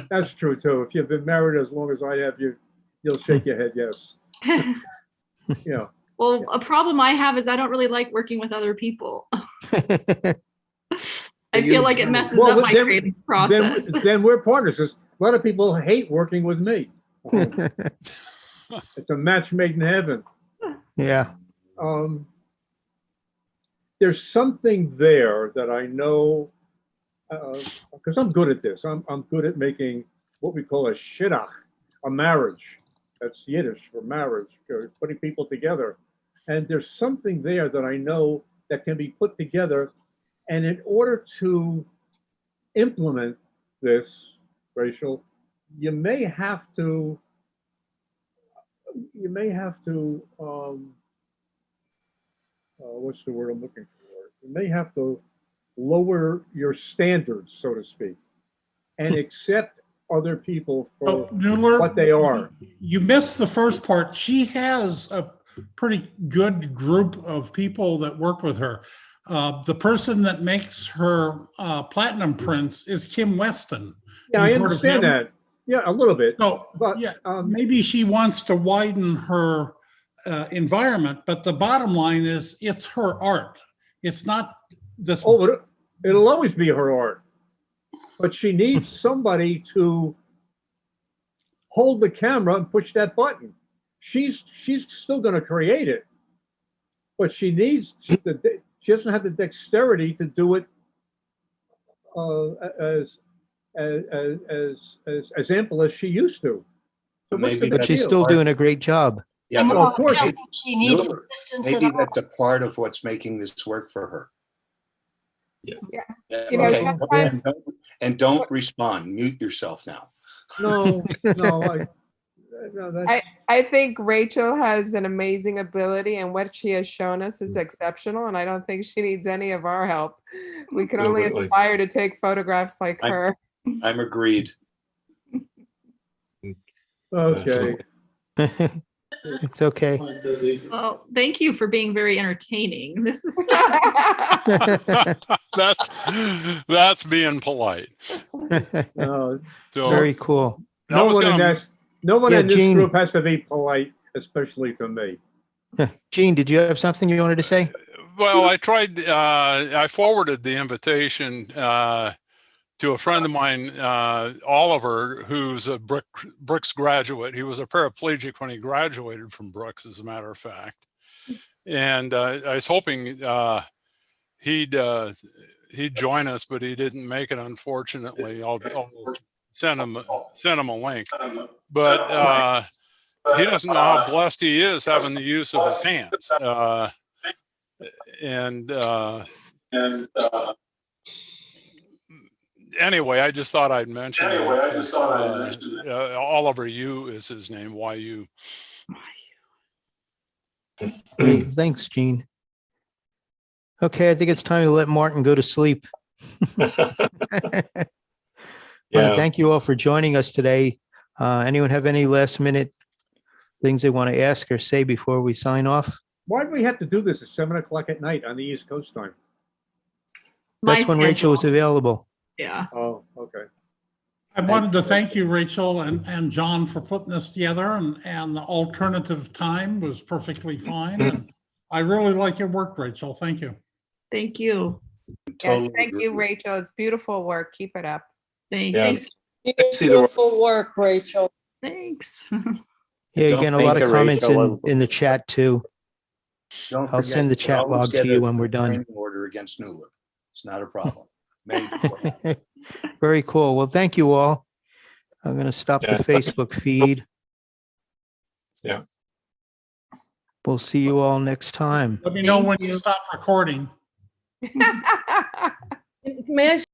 That's true too. If you've been married as long as I have, you'll shake your head yes. Yeah. Well, a problem I have is I don't really like working with other people. I feel like it messes up my creative process. Then we're partners. 'Cause a lot of people hate working with me. It's a match made in heaven. Yeah. There's something there that I know, because I'm good at this. I'm good at making what we call a shidduch, a marriage. That's Yiddish for marriage, putting people together. And there's something there that I know that can be put together. And in order to implement this, Rachael, you may have to what's the word I'm looking for? You may have to lower your standards, so to speak, and accept other people for Mueller, what they are. You missed the first part. She has a pretty good group of people that work with her. The person that makes her platinum prints is Kim Weston. Yeah, I You've heard of understand him? that. Yeah, a little bit. So, But yeah, maybe she wants to widen her environment, but the bottom line is it's her art. It's not this. oh, it'll always be her art. But she needs somebody to hold the camera and push that button. She's still going to create it, but she doesn't have the dexterity to do it as ample as she used to. So what's the big But she's deal? still doing a great job. Yeah, Oh, of course. I don't think she needs Mueller, assistance maybe at all. that's a part of what's making this work for her. Yeah. Yeah, You know, okay. sometimes- And don't respond. Mute yourself now. No, I think Rachael has an amazing ability, and what she has shown us is exceptional. And I don't think she needs any of our help. We can only Absolutely. aspire to take photographs like her. I'm agreed. Okay. It's okay. Well, thank you for being very entertaining. This is That's being polite. No, So Very cool. no was one in gonna- that, no one Yeah, in this Gene. group has to be polite, especially to me. Gene, did you have something you wanted to say? well, I forwarded the invitation to a friend of mine, Oliver, who's a Brooks graduate. He was a paraplegic when he graduated from Brooks, as a matter of fact. And I was hoping he'd join us, but he didn't make it, unfortunately. I'll send him a link. But he doesn't know how blessed he is having the use of his hands. Anyway, I just thought I'd mention that. Oliver Yu is his name, YU. Great. Thanks, Gene. Okay, I think it's time to let Martin go to sleep. Yeah. Thank you all for joining us today. Anyone have any last minute things they want to ask or say before we sign off? Why do we have to do this at 7 o'clock at night on the East Coast time? That's when Rachel was schedule. available. Yeah. Oh, okay. I wanted to thank you, Rachel and John, for putting this together, and the alternative time was perfectly fine. And I really like your work, Rachel. Thank you. Thank you. Yes, thank you, Rachel. It's beautiful work. Keep it up. Thanks. Beautiful work, Rachel. Thanks. Yeah, you're Don't getting a lot thank of her, comments Rachel. in the chat too. Don't I'll forget, send the you can chat always log to get you a when we're done. restraining order against Newell. It's not a problem. Maybe. Very cool. Well, thank you all. I'm going to stop the Facebook feed. Yeah. We'll see you all next time. Let me know when you stop recording. May I